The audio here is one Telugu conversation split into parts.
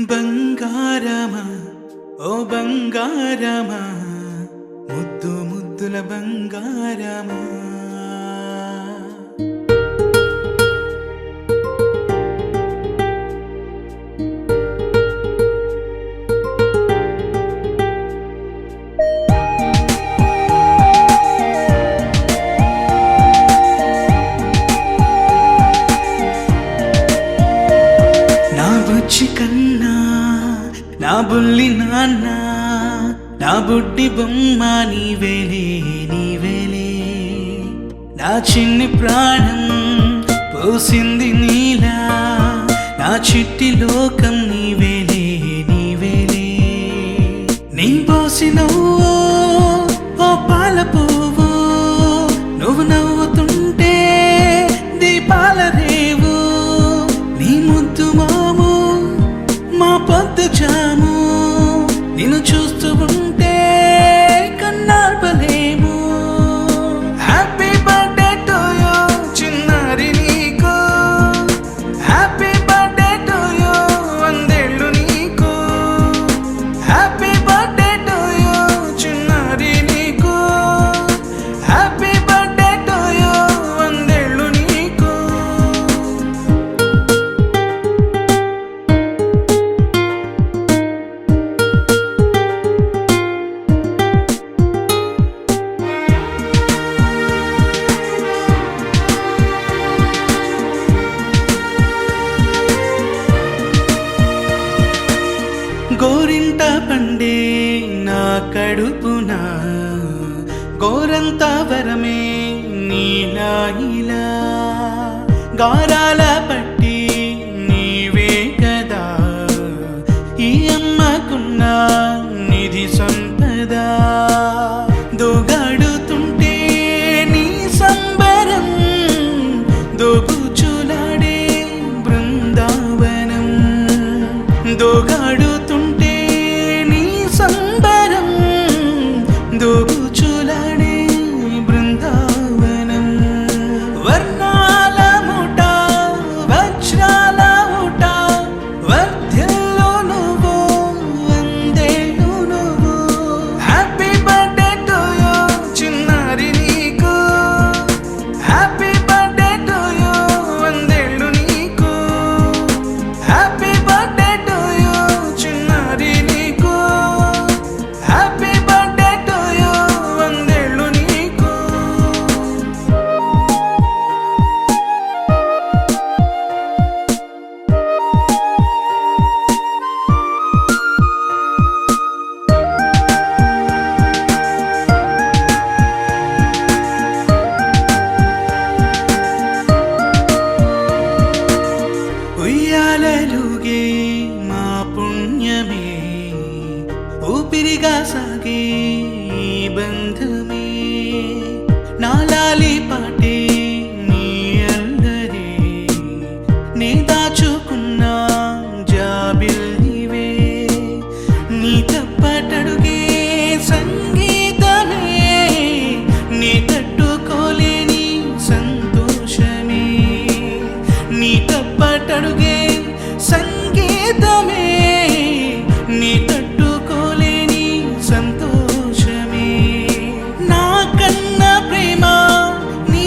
బంగారమా ఓ బంగారమా ముద్దు ముద్దుల బంగారమా నా బుజ్జి కన్నా నా బుల్లి నాన్న నా బుడ్డి బొమ్మ నీవేలే నీవేలే నా చిన్ని ప్రాణం పోసింది నీలా నా చిట్టి లోకం నీవేలే నీవేలే నీ పోసినవో ఓ పాల పువ్వు నువ్వు నవ్వుతుంటే దీపాల రేవు నీ ముద్దు మాము మా పొద్దు జాము నిన్ను చూస్తూ ఉంటే కన్నార్పలేము. హ్యాపీ బర్త్డే టు యూ చిన్నారి నీకు, హ్యాపీ బర్త్డే టు యూ వందేళ్ళు నీకు, హ్యాపీ బర్త్డే టు యూ చిన్నారి నీకు, హ్యాపీ బర్త్డే టు యూ వందేళ్ళు నీకు. గోరింట పండే నా కడుపున గోరంత వరమే నీలా ఇలా గారాల పట్టి నీవే కదా ఈ అమ్మకున్న నిధి సంపద దోగాడుతుంటే నీ సంబరం దోబుచులాడే బృందావనం దోగాడుతుంటే నీ సంబరం దోబుచులాడే బృందావనం వర్ణాల ముఠ వజ్రాల ముఠ వర్ధిల్లు నువ్వు వందేళ్ళు నువ్వు. హ్యాపీ బర్త్డే టు యూ చిన్నారి నీకు, హ్యాపీ బర్త్డే టు యూ వందేళ్ళు నీకు, హ్యాపీ బర్త్డే టు యూ చిన్నారి నీకు, హ్యాపీ బర్త్డే టు యూ వందేళ్ళు నీకు. ఉయ్యాలలుగే మా పుణ్యమే ఊపిరిగా సాగే ఈ బంధమే నాలాలి పాటే నీ అల్లరే నే దాచుకున్న జాబిల్లివే నీ తప్పటడుగే సంగీతమే నీ తట్టుకోలేని సంతోషమే నీ తప్పటడుగే సంగీతమే నీ తట్టుకోలేని సంతోషమే నా కన్న ప్రేమ నీ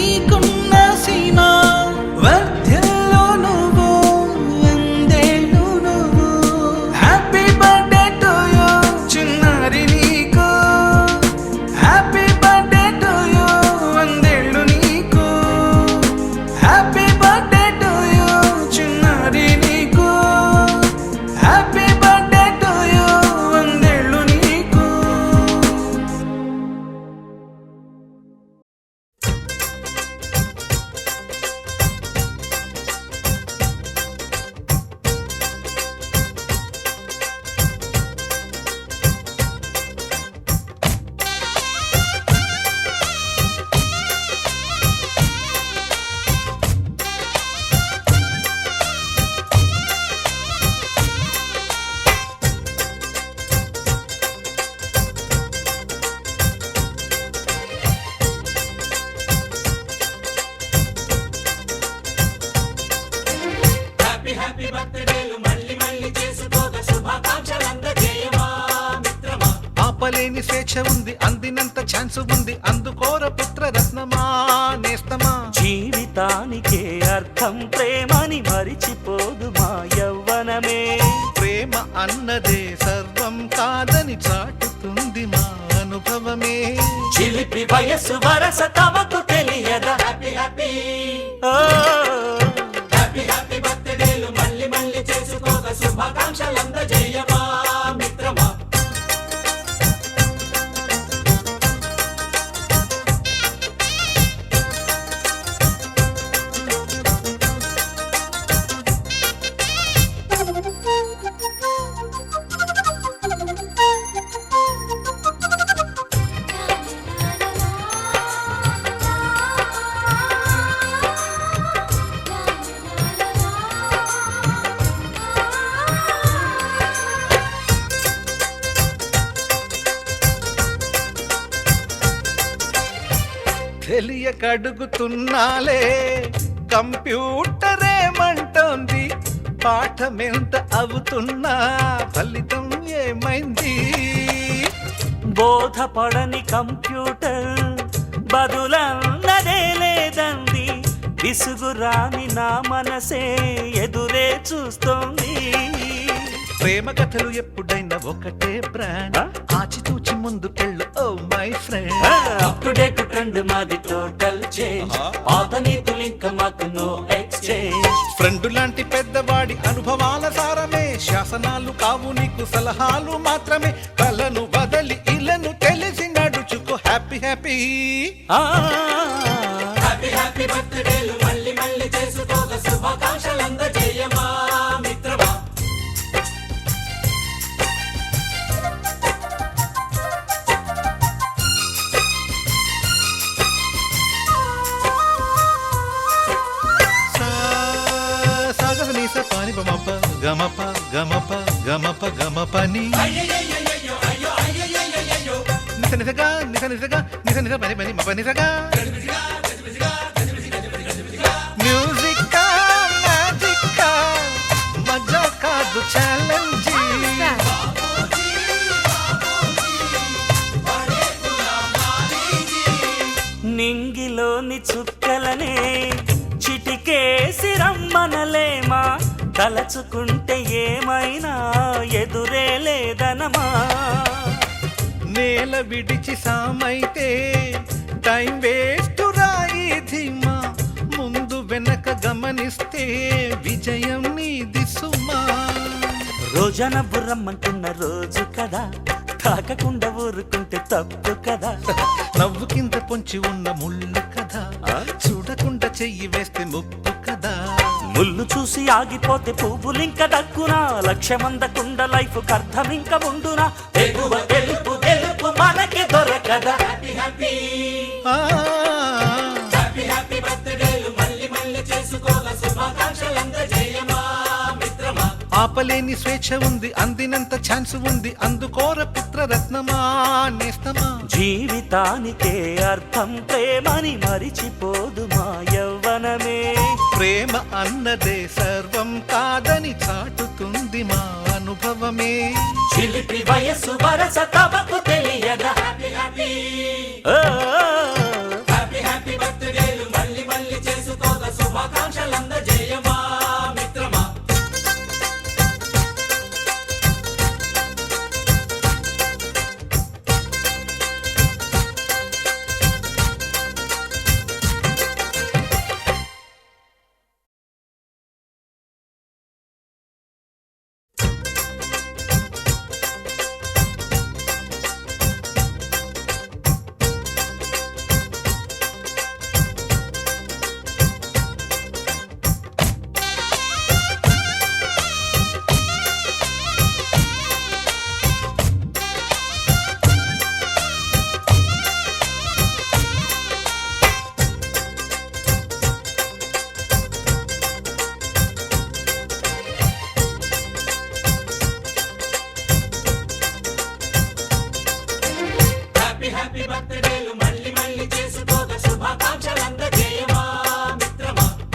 ఉంది అందినంత ఛాన్స్ ఉంది అందుకోర పుత్ర రత్నమా నేస్తమా. జీవితానికే అర్థం ప్రేమని మరిచిపోదు మా యవ్వనమే. ప్రేమ అన్నదే సర్వం కాదని చాటుతుంది మా అనుభవమే. చిలిపి వయసు వరస తమకు తెలియదా. హ్యాపీ హ్యాపీ హ్యాపీ హ్యాపీ బర్త్డేలు మళ్ళీ మళ్ళీ చేసుకోగా శుభాకాంక్షలందజేయమా మిత్రమా. తెలియకడుగుతున్నాలే కంప్యూటర్ ఏమంటోంది. పాఠమెంత అవుతున్నా ఫలితం ఏమైంది. బోధపడని కంప్యూటర్ బదులన్నదే లేదంది. విసుగురాని నా మనసే ఎదురే చూస్తోంది. ప్రేమ కథలు ఎప్పుడైనా ఒకటే బ్రాండ్ ఆచితూచి ముందుకెళ్ళు oh my friend. Up to date trend మాది టోటల్ చేంజ్. పాత నీతులు ఇంకా మాకు నో ఎక్స్చేంజ్. ఫ్రెండ్ లాంటి పెద్దవాడి అనుభవాల సారమే శాసనాలు కావు నీకు సలహాలు మాత్రమే. కలను వదలి ఇలను తెలిసి నడుచుకో హ్యాపీ హ్యాపీ హ్యాపీ హ్యాపీ బర్త్డేలు మళ్ళీ మళ్ళీ చేసుకోగా శుభాకాంక్షలందజేయమా మిత్రమా. పాని బమప గమప గమప గమప గమపని నిస నిసగా నిస నిసగా నిస నిస పని పని మప నిసగా. మ్యూజిక్ మ్యాజిక్ మజా కాదు ఛాలెంజ్. నింగిలోని చుక్కలనే చిటికేసి రమ్మనలేమా. తలచుకుంటే ఏమైనా ఎదురే లేదనమా. నేల విడిచి సామైతే టైం వేస్ట్ రాయి ధీమా. ముందు వెనక గమనిస్తే విజయం నీది సుమా. రోజన బుర్రమ్మంటున్న రోజు కదా, తాకకుండా ఊరుకుంటే తప్పు కదా. నవ్వు కింద పొంచి ఉన్న ముళ్ళు కదా, చూడకుండా చెయ్యి వేస్తే ముప్పు కదా. ముళ్ళు చూసి ఆగిపోతే పువ్వులింక దక్కునా. లక్ష్యమందకుండా లైఫ్ అర్థం ఇంక ఉండునా. ఎగువ గెలుపు గెలుపు మనకి దొరకదా. హ్యాపీ హ్యాపీ హ్యాపీ హ్యాపీ బర్త్డేలు మళ్ళీ మళ్ళీ చేసుకోగా శుభాకాంక్షలందజేయమా మిత్రమా. ఆపలేని స్వేచ్ఛ ఉంది అందినంత ఛాన్స్ ఉంది అందుకోర పుత్ర రత్నమా నేస్తమా. జీవితానికే అర్థం ప్రేమని మరిచిపోదు మా యవ్వనమే. ప్రేమ అన్నదే సర్వం కాదని చాటుతుంది మా అనుభవమే. చిలిపి వయసు వరస తమకు తెలియదా. హ్యాపీ హ్యాపీ హ్యాపీ హ్యాపీ బర్త్డేలు మళ్ళీ మళ్ళీ చేసుకోగా శుభాకాంక్షలందజేయమా మిత్రమా.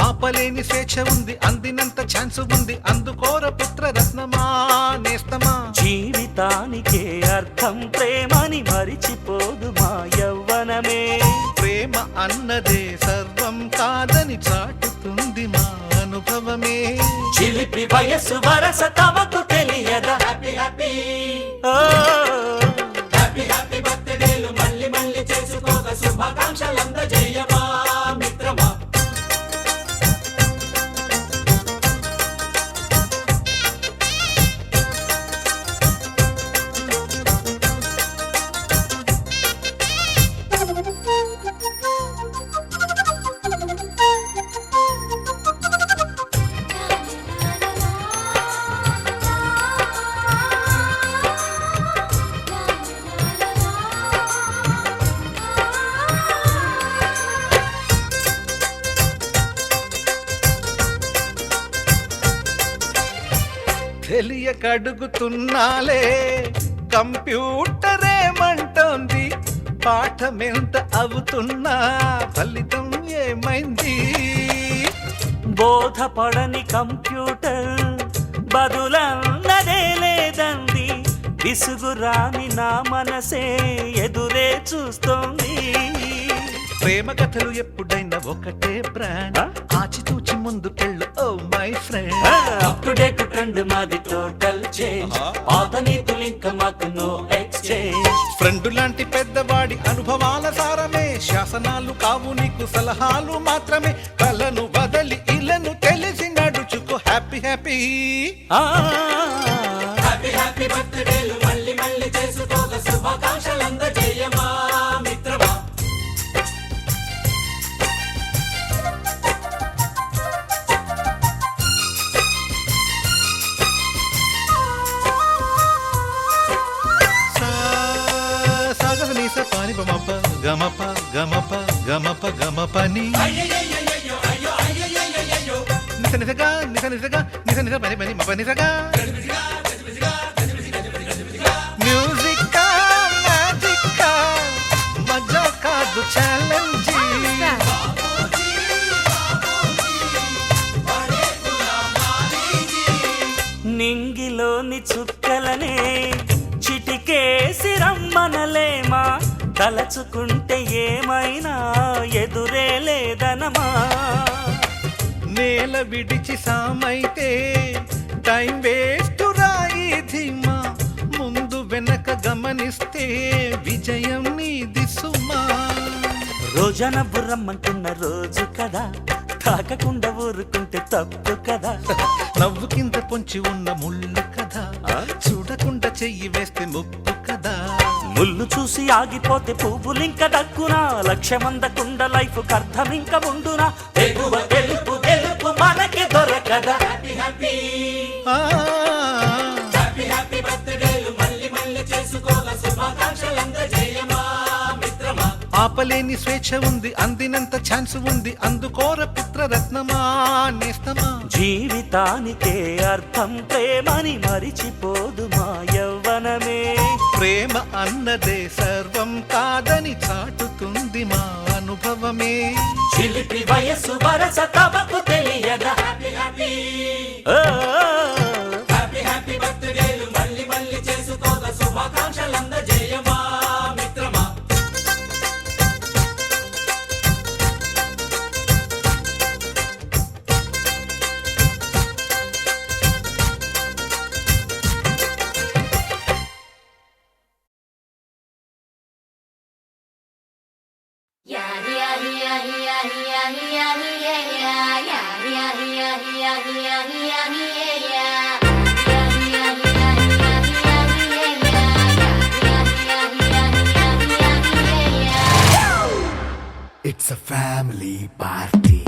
ఆపలేని స్వేచ్ఛ ఉంది అందినంత ఛాన్స్ ఉంది అందుకోర పుత్ర రత్నమా నేస్తమా. జీవితానికే అర్థం ప్రేమని మరిచి చిలిపి వయసు వరస తమకు తెలియదా హ్యాపీ హ్యాపీ హ్యాపీ హ్యాపీ బర్త్డేలు మళ్ళీ మళ్ళీ చేసుకోక శుభాకాంక్షలందజేయమా మిత్రమా. తెలియకడుగుతున్నాలే కంప్యూటర్ ఏమంటోంది, పాఠమెంత అవుతున్నా ఫలితం ఏమైంది? బోధపడని కంప్యూటర్ బదులన్నదే లేదంది, విసుగురాని నా మనసే ఎదురే చూస్తోంది. ప్రేమ కథలు ఎప్పుడైనా ఒకటే బ్రాండ్, ఆచితూచి ముందుకెళ్ళు oh my friend. Up to date trend మాది టోటల్ చేంజ్, పాత నీతులు ఇంకా మాకు నో ఎక్స్చేంజ్. ఫ్రెండ్ లాంటి పెద్దవాడి అనుభవాల సారమే, శాసనాలు కావు నీకు సలహాలు మాత్రమే. కలను వదలి ఇలను తెలిసి నడుచుకో హ్యాపీ హ్యాపీ హ్యాపీ హ్యాపీ బర్త్డేలు మళ్ళీ మళ్ళీ చేసుకోక శుభాకాంక్షలందజేయమా మిత్రమా. పాని బమప గమప గమప గమప గమపని నిస నిసగా నిస నిసగా నిస నిస పని పని మప నిసగా. మ్యూజిక్ మ్యాజిక్ మజా కాదు ఛాలెంజ్. నింగిలోని చుక్కలనే చిటికేసి రమ్మనలేమా, తలచుకుంటే ఏమైనా ఎదురే లేదనమా. నేల విడిచి సామైతే టైం వేస్ట్ రాయి ధీమా, ముందు వెనక గమనిస్తే విజయం నీది సుమా. రోజన బుర్రమ్మంటున్న రోజు కదా, తాకకుండా ఊరుకుంటే తప్పు కదా. నవ్వు కింద పొంచి ఉన్న ముళ్ళు కదా, చూడకుండా చెయ్యి వేస్తే ముప్పు కదా. ముళ్ళు చూసి ఆగిపోతే పువ్వులింక దక్కునా, లక్ష్యమందకుండా లైఫ్ అర్థమింక ఉండునా. ఎగువ గెలుపు గెలుపు మనకి దొరకదా హ్యాపీ హ్యాపీ హ్యాపీ హ్యాపీ బర్త్డేలు మళ్ళీ మళ్ళీ చేసుకోక శుభాకాంక్షలందజేయమా మిత్రమా. ఆపలేని స్వేచ్ఛ ఉంది, అందినంత ఛాన్స్ ఉంది, అందుకోర పుత్రరత్నమా నేస్తమా. జీవితానికే అర్థం ప్రేమని మరిచిపోదు మా యవ్వనమే. ప్రేమ అన్నదే సర్వం కాదని చాటుతుంది మా అనుభవమే. చిలిపి వయసు వరస తమకు తెలియదా హ్యాపీ హ్యాపీ హ్యాపీ హ్యాపీ బర్త్డేలు మళ్ళీ మళ్ళీ చేసుకోక శుభాకాంక్షలందజేయమా మిత్రమా. It's a family party.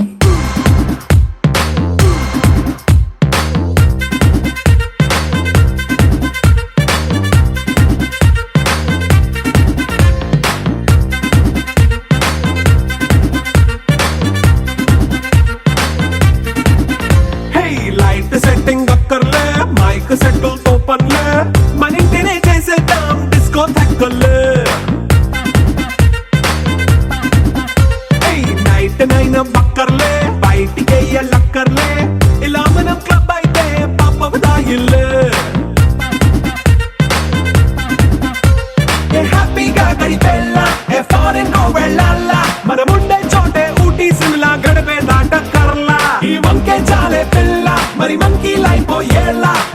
Setting అక్కర్లే, మైక్ సెట్టుల్ తో పనిలే, మన ఇంటినే చేసేద్దాం డిస్కో థక్కర్లే. నైట్ నైన్ పక్క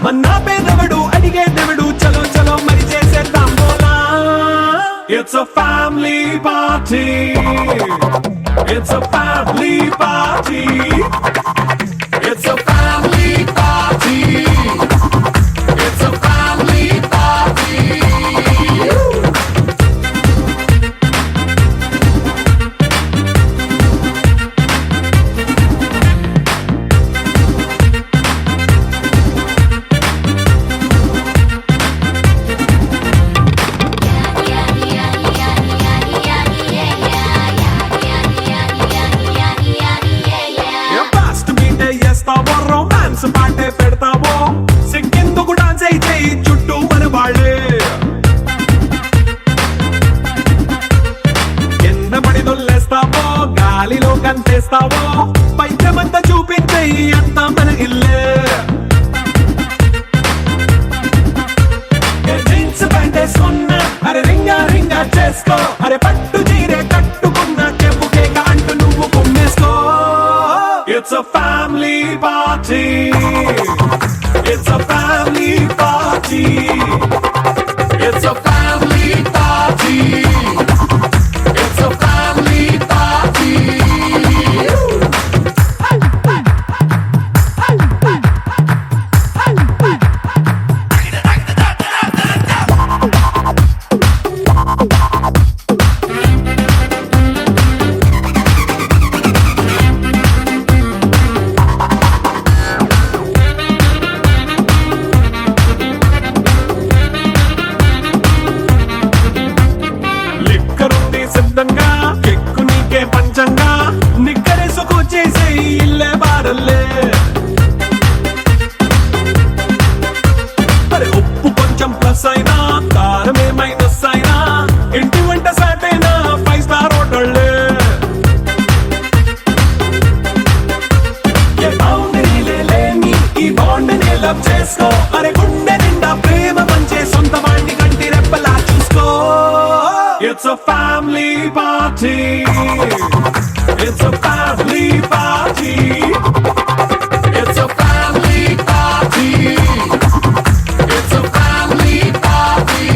మన్నా పేదవడు అడిగేదెవడు చలో చలో మరి చేసేద్దాం బోలా It's a family party It's a family party It's a family party It's a family party fast beat చేస్తావో రొమాన్స్ పాటే పెడతావో సిక్కిందుకు డాన్స్ అయి చేయి చుట్టూ మన వాళ్ళే కింద పడి దొల్లేస్తావో గాలిలో కంతేస్తావో పైచమంతా చూపించేయి అంతా మన ఇల్లే జీన్స్ ప్యాంట్ వేసుకున్నా అరే రింగా రింగా చేసుకో అరే పట్టు చీరే కట్టుకున్నా చెప్పు కేక అంటూ నువ్వు కుమ్మేసుకో It's a family party It's a family party It's a family party It's a family party లిక్కరుంది సిద్ధంగా కెక్కు నీకే పంచంగా నిక్కరేసుకు చేసే ఇల్లే బారల్లే మరి ఉప్పు కొంచెం ప్లస్ అయినా కారమే మైనస్ అయినా ఇంటి వంట సాటైనా 5 స్టార్ హోటళ్ళే ఏ బౌండరీలే లేని ఈ బాండ్ని లవ్ చేసుకో అరే గుండె నిండా ప్రేమ పంచే సొంత వాణ్ణి కంటి రెప్పలా చూసుకో It's a family party It's a family party It's a family party It's a family party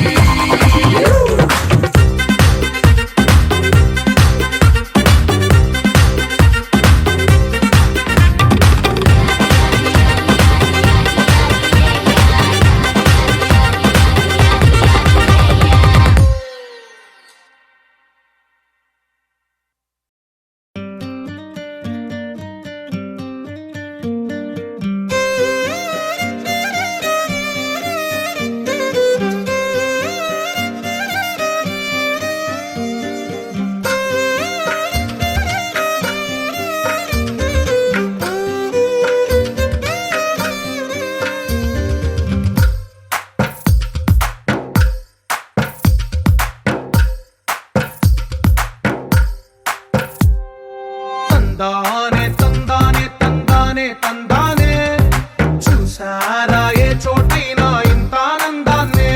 తందానే తందానే తందానే తందానే చూసారా ఏ చోటైనా ఇంత ఆనందాన్నే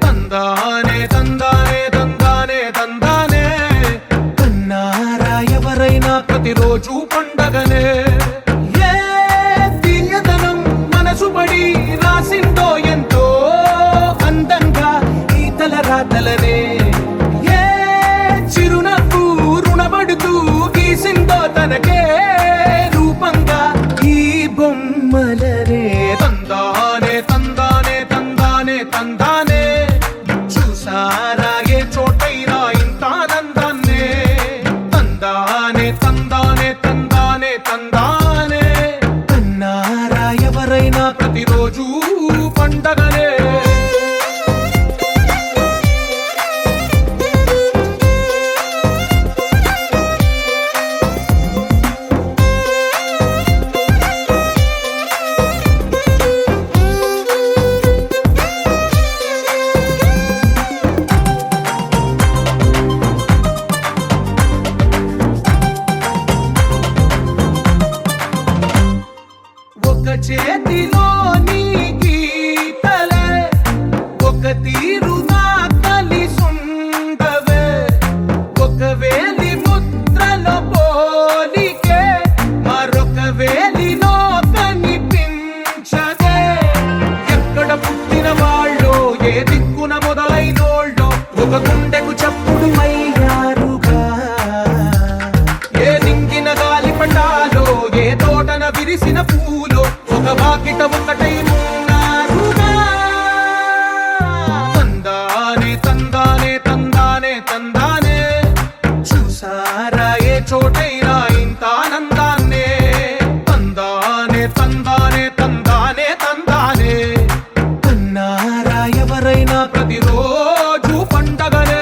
తందానే తందానే తందానే తందానే కన్నారా ఎవరైనా ప్రతిరోజు పండగనే ఏ తీయదనం మనసు పడి రాసిందో ఎంతో అందంగా ఈ తల రాతలనే ఏ చిరునవ్వు రుణపడుతూ గీసిందో తనకే రూపంగా ఈ బొమ్మలనే తందానే తందానే తందానే తందానే చూసారా ఏ చోటైనా ఇంత ఆనందాన్నే తందానే తందానే తందానే తందానే కన్నారా ఎవరైనా ప్రతిరోజు పండగనే ఒక చేతిలో నీ గీతలే ఒక గుండెకు చప్పుడు అయ్యారుగా. ఏ నింగిన గాలి పటాలో ఏ తోటన విరిసిన పూలో ఒక వాకిట ఒకటై ఉన్నారుగా. తందానే తందానే తందానే తందానే చూసారా ఏ చోటైనా ఇంత ఆనందాన్నే. తందానే తందానే తందానే తందానే కన్నారా ఎవరైనా ప్రతిరోజు పండగనే.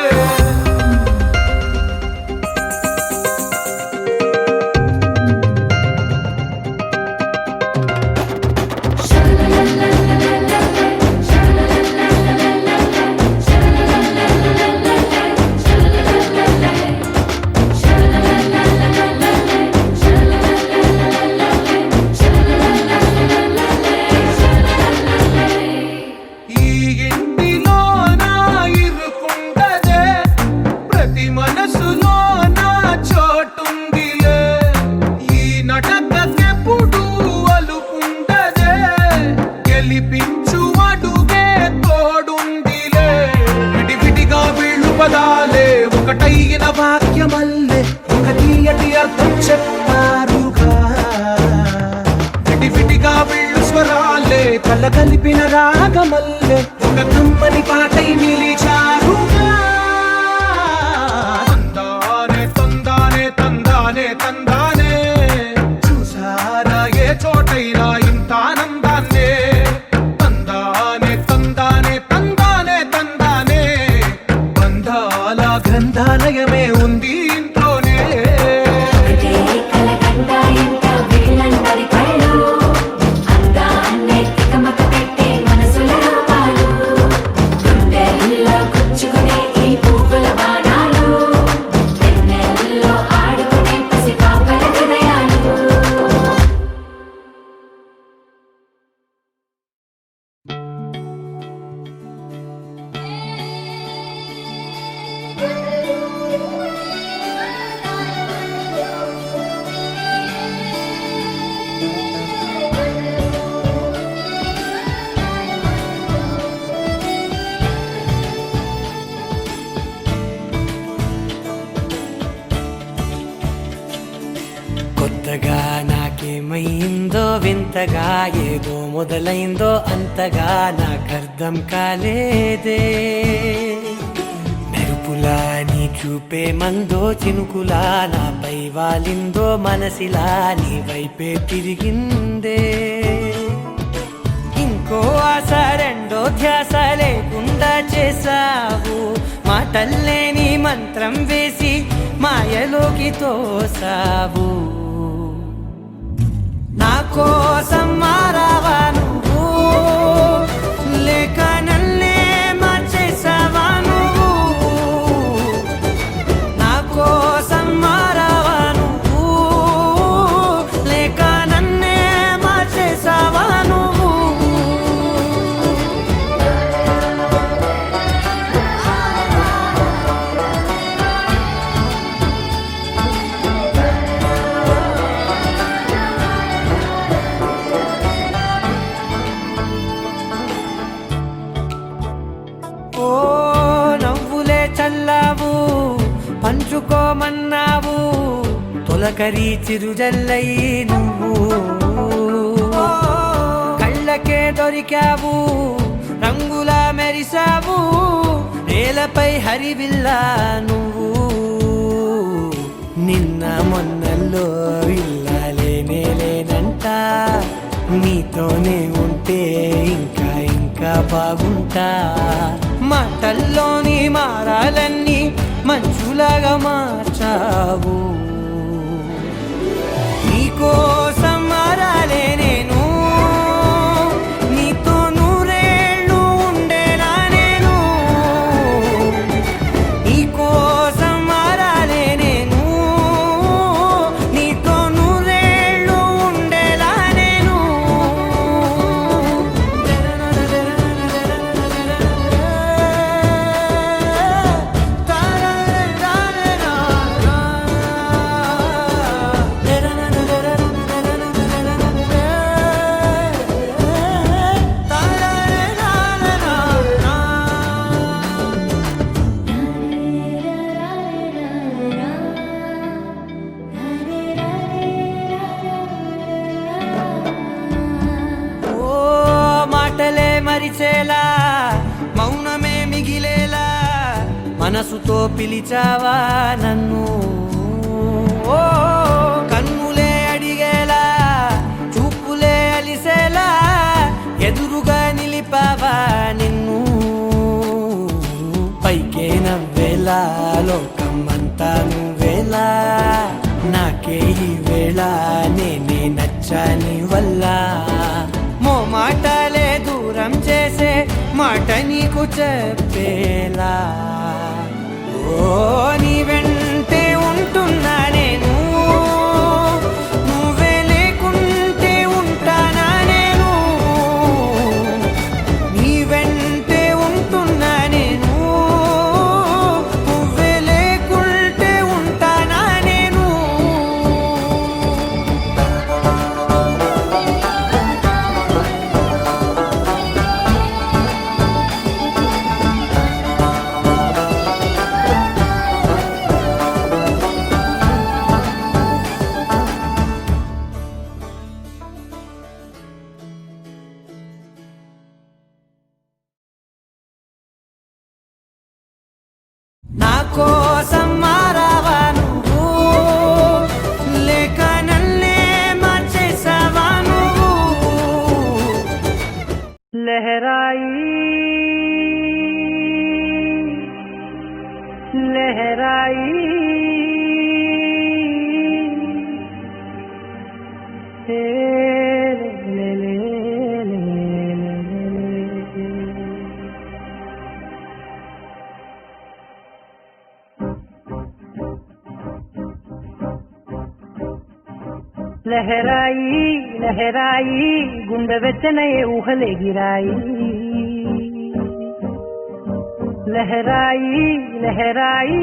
ఈ ఇంటిలోన ఇరుకుండదే ప్రతి మనసులోన చోటుందిలే. ఈ నటకెప్పుడు అలుకుండదే గెలిపించు అడుగే తోడుందిలే. విడివిడిగా వీళ్ళు పదాలే ఒకటైన వాక్యమల్లే ఒక తీయటి అర్థం చెప్పారుగా. విడివిడిగా వీళ్ళు స్వరాలే కల కలిపిన రాగమల్లే ఒక కమ్మని పాటై నిలిచారుగా. తందానే తందానే తందానే తందానే చూసారా ఏ చోటైనా ఇంత ఆనందాన్నే. తందానే తందానే తందానే తందానే బంధాల గ్రంథాలయమే ఉంది ఇంట్లోనే. కొత్తగా నాకేమైందో వింతగా ఏదో మొదలైందో అంతగా నాకర్థం కాలేదే. మెరుపులా నీ చూపే మందో చినుకులా నాపై వాలిందో మనసిలా నీ వైపే తిరిగిందే. ఇంకో ఆశ రెండో ధ్యాస లేకుండా చేసావు. మాటల్లే నీ మంత్రం వేసి మాయలోకి తోసావు. నా కోసం మారావా నువ్వు లేక నన్నే మార్చేసావా నువ్వు. నా కోసం మారావా నువ్వు లేక నన్నే మార్చేసావా నువ్వు. ఓ నవ్వులే చల్లావు పంచుకోమన్నావు తొలకరి చిరుజల్లై నువ్వు. కళ్ళకే దొరికావు రంగులా మెరిసావు నేలపై హరివిల్లా నువ్వు. నిన్న మొన్నల్లో ఇల్లాలేనే లేనంట నీతోనే ఉంటే ఇంకా ఇంకా బాగుంటా. మాటల్లోని మారాలన్నీ మంచులాగా మార్చావు. నీకోసం మారాలే నేను నీతో నూరేళ్ళు ఉండేలా నేను. నీకోసం మారాలే నేను నీతో నూరేళ్ళు ఉండేలా నేను. మరిచేలా మౌనమే మిగిలేలా మనసుతో పిలిచావా నన్ను ఓ కన్నులే అడిగేలా చూపులే అలిసేలా ఎదురుగా నిలిపావా నిన్ను పైకే నవ్వేలా లోకమంతా నువ్వేలా నాకే ఈ వేళ నేనే నచ్చాని వల్ల మాటలే దూరం చేసే మాట నీకు చెప్పేలా ఓ నీ వెంటే ఉంటున్నా నేను నువ్వే లేకుంటే ఉంటానా నేను నీ వెంటే ఉంటున్నా నేను నువ్వే లేకుంటే ఉంటానా నేను నా కోసం మారావా నువ్వు లేక నన్నే మార్చేసావా నువ్వు లహరాయి లహరాయి లహరాయి లహరాయి గుండె వెచ్చనయే ఊహలే గిరాయి లహరాయి లహరాయి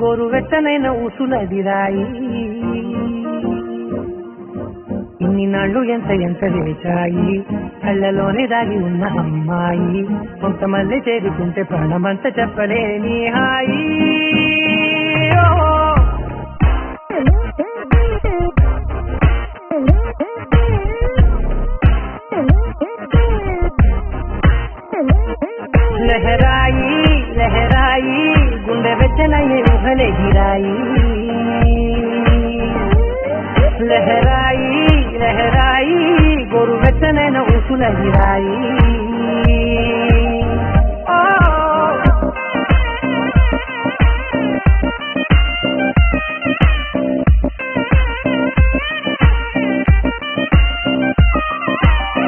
గోరు వెచ్చనైన ఊసులదిరాయి ఇన్ని నాళ్ళు ఎంత ఎంత వేచాయి కళ్ళలోనే దాగి ఉన్న అమ్మాయి కొంతమంది చేరుకుంటే ప్రాణమంతా చెప్పలేని హాయి లహరాయి లహరాయి గుండె వెచ్చనయ్యే ఊహలే గిరాయి లహరాయి లహరాయి గోరు వెచ్చనైన ఊసుల గిరాయి